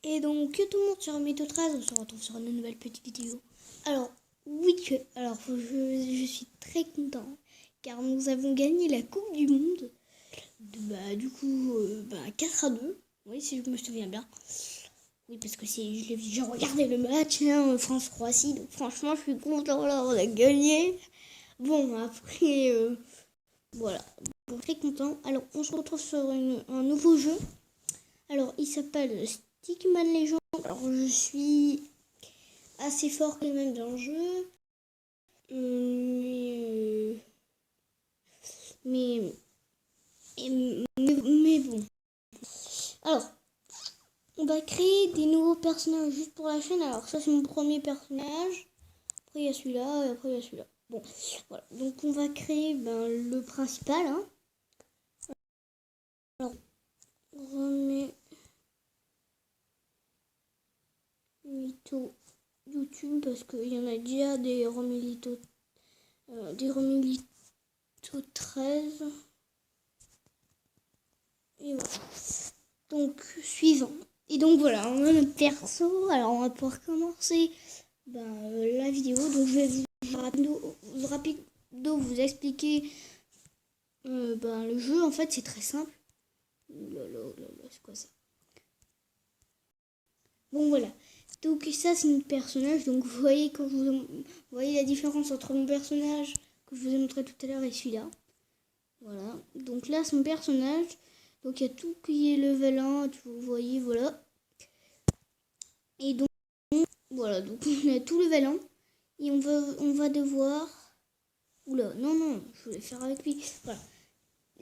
Et donc, tout le monde sur Mytho 13, on se retrouve sur une nouvelle petite vidéo. Alors, oui, je suis très content car nous avons gagné la Coupe du Monde. Du coup, 4-2. Oui, si je me souviens bien. Oui, parce que j'ai regardé le match, hein, France-Croatie. Donc, franchement, je suis content, là, on a gagné. Bon, après, voilà. Bon, très content. Alors, on se retrouve sur un nouveau jeu. Alors, il s'appelle Stickman Legend. Alors, je suis assez fort quand même dans le jeu. Mais bon. Alors, on va créer des nouveaux personnages juste pour la chaîne. Alors, ça, c'est mon premier personnage. Après, il y a celui-là et après, il y a celui-là. Bon, voilà. Donc, on va créer le principal. Hein. Alors, on remet Mytho YouTube parce qu'il y en a déjà des Romilito 13. Et voilà. Donc, suivant. Et donc voilà, on a notre perso. Alors, on va pouvoir commencer la vidéo. Donc, je vais rapido vous expliquer le jeu. En fait, c'est très simple. C'est quoi ça? Bon, voilà. Donc, ça, c'est notre personnage. Donc, vous voyez, vous voyez la différence entre mon personnage que je vous ai montré tout à l'heure et celui-là. Voilà. Donc, là, c'est mon personnage. Donc, il y a tout qui est level 1. Vous voyez, voilà. Et donc, voilà. Donc, on a tout level 1. Et on va devoir... Oula, non, je voulais faire avec lui. Voilà.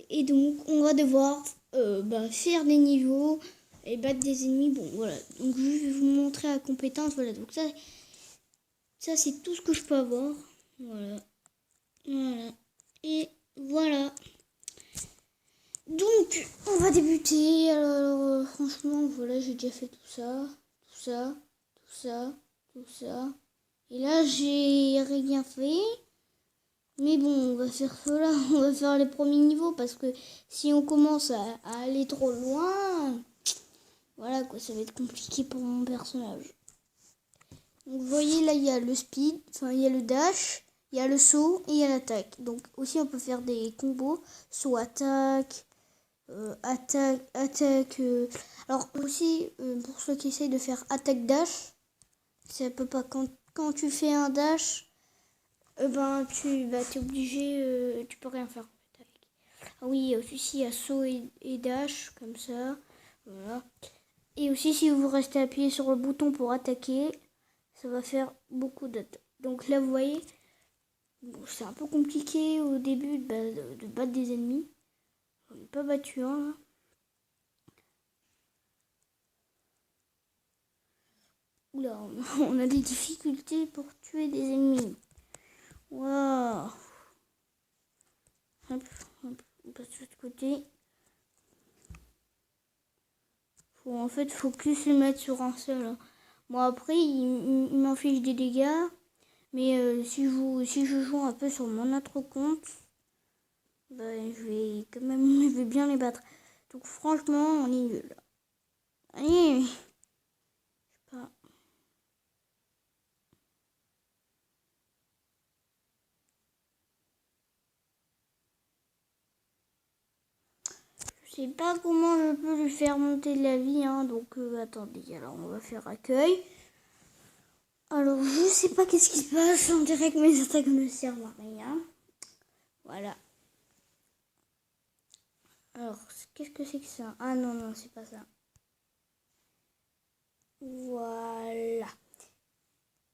Et donc, on va devoir faire des niveaux et battre des ennemis. Bon, voilà. Donc, je vais vous montrer la compétence. Voilà. Donc, ça c'est tout ce que je peux avoir. Voilà. Et voilà. Donc, on va débuter. Alors, franchement, voilà, j'ai déjà fait tout ça. Et là, j'ai rien fait. Mais bon, on va faire cela. On va faire les premiers niveaux parce que si on commence à aller trop loin, voilà quoi, ça va être compliqué pour mon personnage. Donc, vous voyez, là, il y a le speed, il y a le dash, il y a le saut et il y a l'attaque. Donc, aussi, on peut faire des combos, saut, attaque, attaque. Alors, aussi, pour ceux qui essayent de faire attaque-dash, ça peut pas. Quand tu fais un dash, tu es obligé, tu peux rien faire avec. Ah oui, il y a aussi saut et dash, comme ça. Voilà. Et aussi, si vous restez appuyé sur le bouton pour attaquer, ça va faire beaucoup d'attaques. Donc là, vous voyez, c'est un peu compliqué au début de battre des ennemis. On n'est pas battu un, là. Oula, on a des difficultés pour tuer des ennemis. Waouh. Hop, on passe de l'autre côté. En fait, faut que se mettre sur un seul. Hein. Bon, après, il m'en fiche des dégâts. Mais si je joue un peu sur mon autre compte, je vais bien les battre. Donc franchement, on est nul. Allez, je sais pas. Je sais pas comment je peux lui faire monter de la vie, hein, donc attendez, alors on va faire accueil. Alors je sais pas qu'est-ce qui se passe, on dirait que mes attaques ne servent à rien. Voilà. Alors, qu'est-ce que c'est que ça? Ah non, c'est pas ça. Voilà.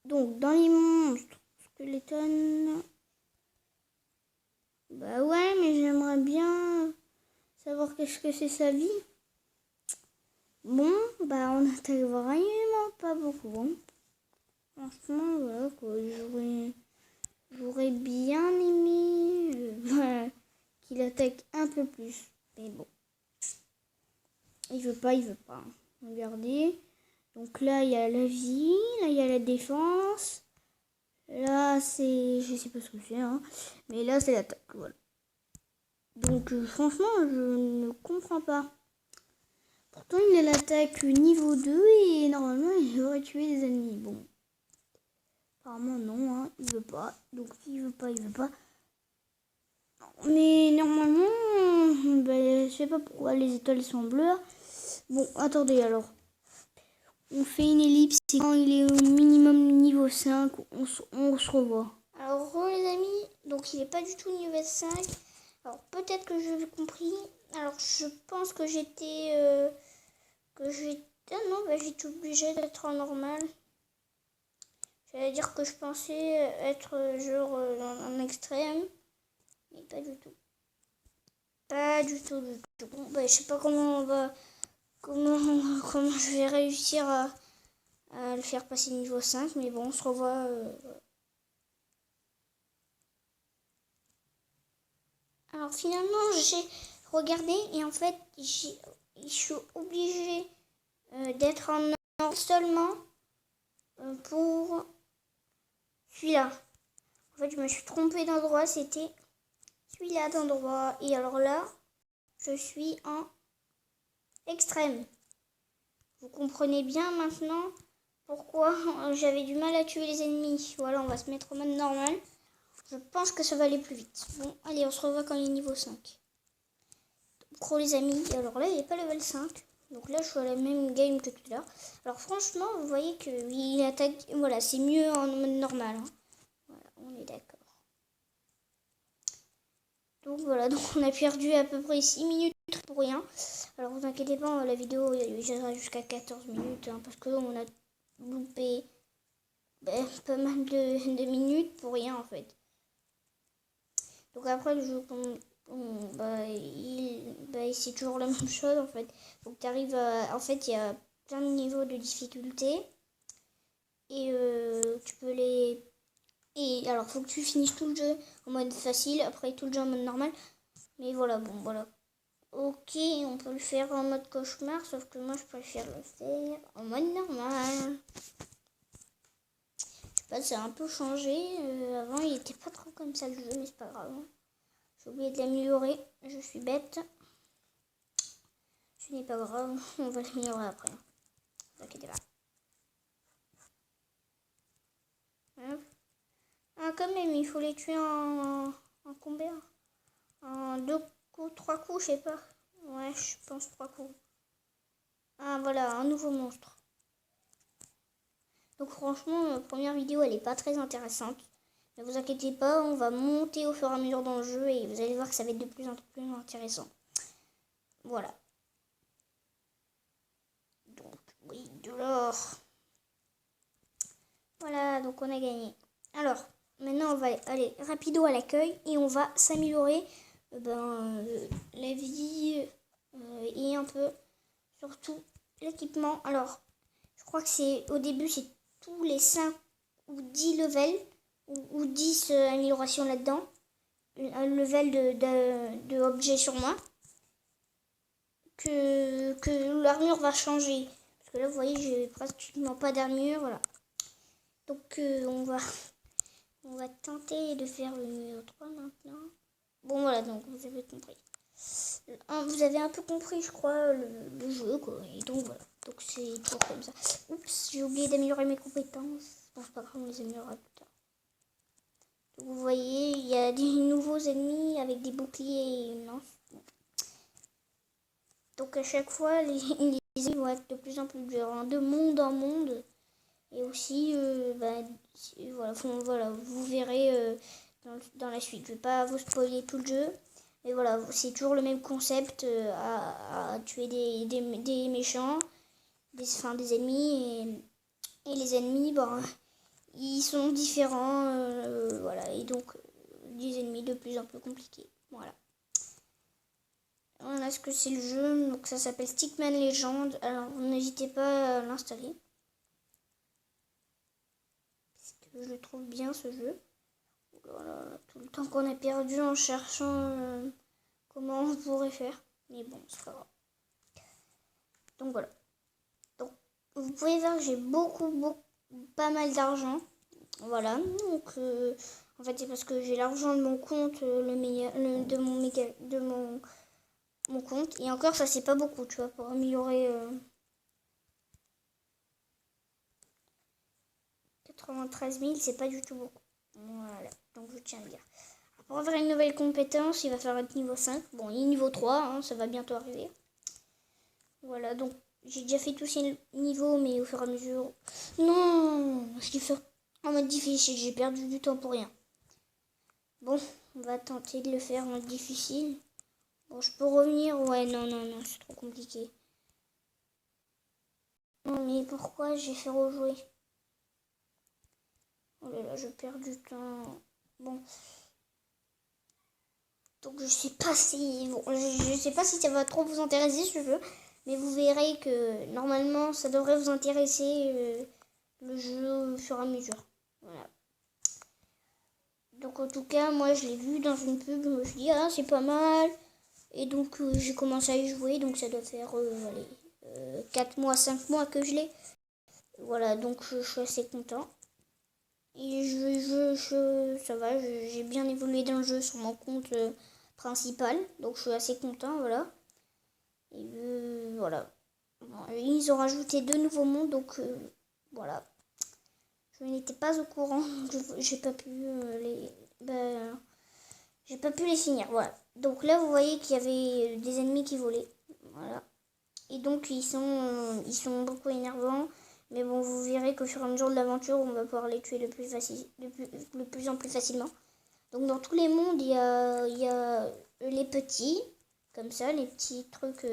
Donc, dans les monstres, Skeleton. Bah ouais, mais j'aimerais bien savoir qu'est-ce que c'est sa vie. Bon, on attaque vraiment pas beaucoup. Hein. Franchement, voilà quoi. J'aurais bien aimé qu'il attaque un peu plus. Mais bon. Il veut pas. Regardez. Donc là, il y a la vie. Là, il y a la défense. Là, c'est... Je sais pas ce que c'est. Hein. Mais là, c'est l'attaque. Voilà. Donc, franchement, je ne comprends pas. Pourtant, il a l'attaque niveau 2 et normalement, il devrait tuer les ennemis. Bon. Apparemment, non, hein, il veut pas. Donc, s'il veut pas, il veut pas. Mais normalement, je sais pas pourquoi les étoiles sont bleues. Bon, attendez alors. On fait une ellipse et quand il est au minimum niveau 5, on se revoit. Alors, les amis, donc il n'est pas du tout niveau 5. Alors, peut-être que je l'ai compris. Alors, je pense que j'étais... Ah non, j'étais obligée d'être en normal. J'allais dire que je pensais être genre en extrême. Mais pas du tout. Pas du tout, du tout. Bon, je sais pas comment on va... Comment je vais réussir à le faire passer niveau 5. Mais bon, on se revoit... Alors finalement, j'ai regardé et en fait, je suis obligée d'être en or seulement pour celui-là. En fait, je me suis trompée d'endroit, c'était celui-là d'endroit. Et alors là, je suis en extrême. Vous comprenez bien maintenant pourquoi j'avais du mal à tuer les ennemis. Voilà, on va se mettre en mode normal. Je pense que ça va aller plus vite. Bon, allez, on se revoit quand il est niveau 5. Gros les amis, alors là il n'est pas level 5. Donc là je suis à la même game que tout à l'heure. Alors franchement vous voyez qu'il attaque. Voilà, c'est mieux en mode normal. Hein. Voilà, on est d'accord. Donc voilà, donc on a perdu à peu près 6 minutes pour rien. Alors vous inquiétez pas, la vidéo ira jusqu'à 14 minutes. Hein, parce qu'on a loupé pas mal de minutes pour rien en fait. Donc après le jeu c'est toujours la même chose en fait. Donc tu arrives en fait il y a plein de niveaux de difficulté et tu peux les alors faut que tu finisses tout le jeu en mode facile, après tout le jeu en mode normal. Mais voilà, bon voilà. Ok, on peut le faire en mode cauchemar, sauf que moi je préfère le faire en mode normal. Je sais pas, ça a un peu changé. Avant il était pas trop comme ça le jeu, mais c'est pas grave. J'ai oublié de l'améliorer, je suis bête. Ce n'est pas grave, on va l'améliorer après. Ne vous inquiétez pas. Ah, quand même, il faut les tuer en combien? En 2 coups, 3 coups, je sais pas. Ouais, je pense 3 coups. Ah, voilà, un nouveau monstre. Donc franchement, la première vidéo, elle est pas très intéressante. Ne vous inquiétez pas, on va monter au fur et à mesure dans le jeu et vous allez voir que ça va être de plus en plus intéressant. Voilà. Donc, oui, de l'or. Voilà, donc on a gagné. Alors, maintenant on va aller rapido à l'accueil et on va s'améliorer la vie et un peu surtout l'équipement. Alors, je crois que c'est au début c'est tous les 5 ou 10 levels ou 10 améliorations là-dedans. Un level de objet sur moi que l'armure va changer. Parce que là vous voyez j'ai pratiquement pas d'armure, voilà. Donc on va tenter de faire le numéro 3 maintenant. Bon voilà, donc vous avez compris. Vous avez un peu compris, je crois, le jeu, quoi. Et donc voilà, donc c'est toujours comme ça. Oups, j'ai oublié d'améliorer mes compétences. Bon, c'est pas grave, on les améliorera plus tard. Donc, vous voyez, il y a des nouveaux ennemis avec des boucliers et une lance. Donc à chaque fois, les ennemis vont être de plus en plus durs, hein, de monde en monde. Et aussi, voilà, vous verrez dans la suite. Je ne vais pas vous spoiler tout le jeu. Mais voilà, c'est toujours le même concept à tuer des méchants, des ennemis. Et les ennemis, ils sont différents. Voilà, et donc des ennemis de plus en plus compliqués. Voilà. Voilà ce que c'est le jeu. Donc ça s'appelle Stickman Legend. Alors n'hésitez pas à l'installer. Je le trouve bien ce jeu. Voilà, tout le temps qu'on a perdu en cherchant comment on pourrait faire. Mais bon, c'est pas grave. Donc voilà. Donc vous pouvez voir que j'ai pas mal d'argent. Voilà. Donc en fait c'est parce que j'ai l'argent de mon compte, de mon mon compte. Et encore, ça c'est pas beaucoup, tu vois, pour améliorer 93 000, c'est pas du tout beaucoup. Voilà, donc je tiens à le dire. Pour avoir une nouvelle compétence, il va falloir être niveau 5. Bon, il est niveau 3, hein, ça va bientôt arriver. Voilà, donc j'ai déjà fait tous ces niveaux, mais au fur et à mesure... Non, ce qu'il fait en mode difficile, j'ai perdu du temps pour rien. Bon, on va tenter de le faire en mode difficile. Bon, je peux revenir. Ouais, non, c'est trop compliqué. Non, mais pourquoi j'ai fait rejouer? Oh là là, je perds du temps. Bon. Donc je sais pas si... Bon, je sais pas si ça va trop vous intéresser ce jeu. Mais vous verrez que normalement ça devrait vous intéresser le jeu au fur et à mesure. Voilà. Donc en tout cas, moi je l'ai vu dans une pub, je me suis dit ah c'est pas mal. Et donc j'ai commencé à y jouer, donc ça doit faire 4 mois, 5 mois que je l'ai. Voilà, donc je suis assez content. Et ça va, j'ai bien évolué dans le jeu sur mon compte principal, donc je suis assez content, voilà. Et voilà. Bon, ils ont rajouté 2 nouveaux mondes, donc voilà. Je n'étais pas au courant, j'ai pas pu j'ai pas pu les finir, voilà. Donc là, vous voyez qu'il y avait des ennemis qui volaient, voilà. Et donc ils sont beaucoup énervants. Mais bon, vous verrez qu'au fur et à mesure de l'aventure, on va pouvoir les tuer de plus en plus facilement. Donc dans tous les mondes, il y a les petits, comme ça, les petits trucs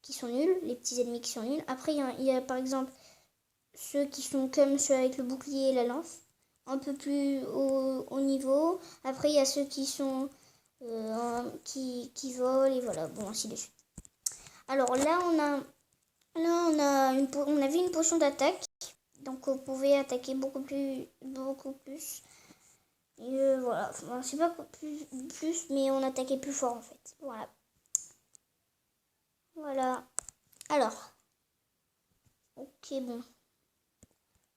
qui sont nuls, les petits ennemis qui sont nuls. Après, il y a par exemple ceux qui sont comme ceux avec le bouclier et la lance, un peu plus haut niveau. Après, il y a ceux qui sont qui volent et voilà, bon, ainsi de suite. Alors là, on avait une potion d'attaque. Donc vous pouvez attaquer beaucoup plus. Et voilà, enfin, c'est pas plus, mais on attaquait plus fort en fait. Voilà. Voilà. Alors. Ok, bon.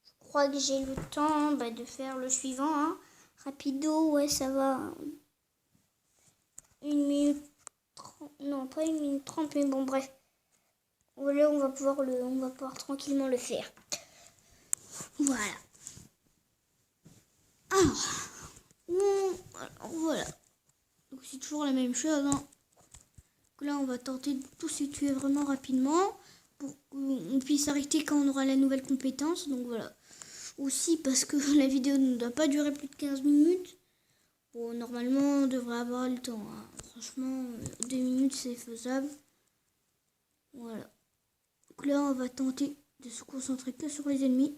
Je crois que j'ai le temps de faire le suivant. Hein. Rapido, ouais, ça va. 1 minute 30. Non, pas 1 minute 30, mais bon, bref. Voilà, on va pouvoir tranquillement le faire. Voilà. Alors voilà. Donc c'est toujours la même chose. Hein. Donc là, on va tenter de tous les tuer vraiment rapidement pour qu'on puisse arrêter quand on aura la nouvelle compétence. Donc voilà. Aussi parce que la vidéo ne doit pas durer plus de 15 minutes. Bon, normalement, on devrait avoir le temps. Hein. Franchement, 2 minutes, c'est faisable. Voilà. Donc là, on va tenter de se concentrer que sur les ennemis.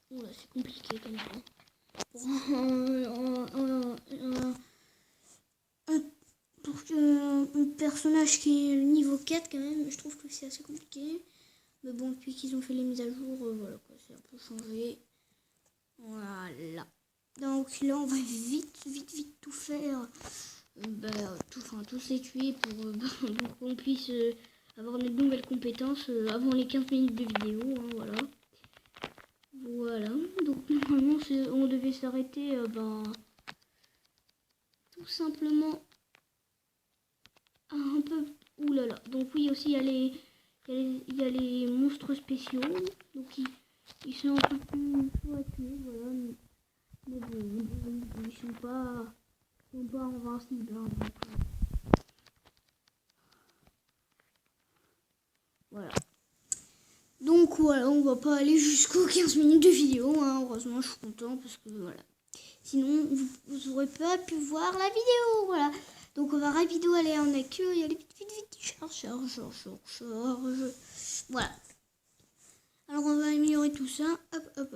Voilà, c'est compliqué quand même. Pour un personnage qui est niveau 4 quand même, je trouve que c'est assez compliqué. Mais bon, depuis qu'ils ont fait les mises à jour, voilà quoi, c'est un peu changé. Voilà. Donc là, on va vite tout faire. Tous les tuer pour qu'on puisse avoir une nouvelle compétence avant les 15 minutes de vidéo. Hein, voilà. Voilà. Donc normalement, on devait s'arrêter tout simplement un peu. Ouh là là. Donc oui, aussi il y a les monstres spéciaux. Donc ils sont un peu plus chauds à tuer, voilà. Mais bon, ils sont pas invincibles. Hein, donc, voilà. Donc voilà, on va pas aller jusqu'aux 15 minutes de vidéo. Hein. Heureusement, je suis content parce que voilà. Sinon, vous aurez pas pu voir la vidéo. Voilà. Donc on va rapido aller en accueil. Il y a les vite. Charge. Voilà. Alors on va améliorer tout ça. Hop.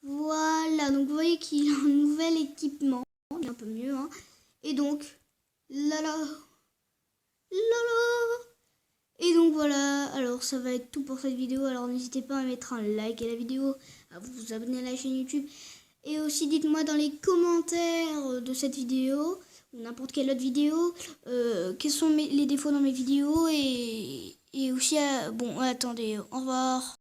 Voilà. Donc vous voyez qu'il a un nouvel équipement. Il est un peu mieux. Hein. Et donc, là. Et donc voilà, alors ça va être tout pour cette vidéo. Alors n'hésitez pas à mettre un like à la vidéo, à vous abonner à la chaîne YouTube. Et aussi dites-moi dans les commentaires de cette vidéo, ou n'importe quelle autre vidéo, quels sont les défauts dans mes vidéos. Et aussi, bon attendez, au revoir.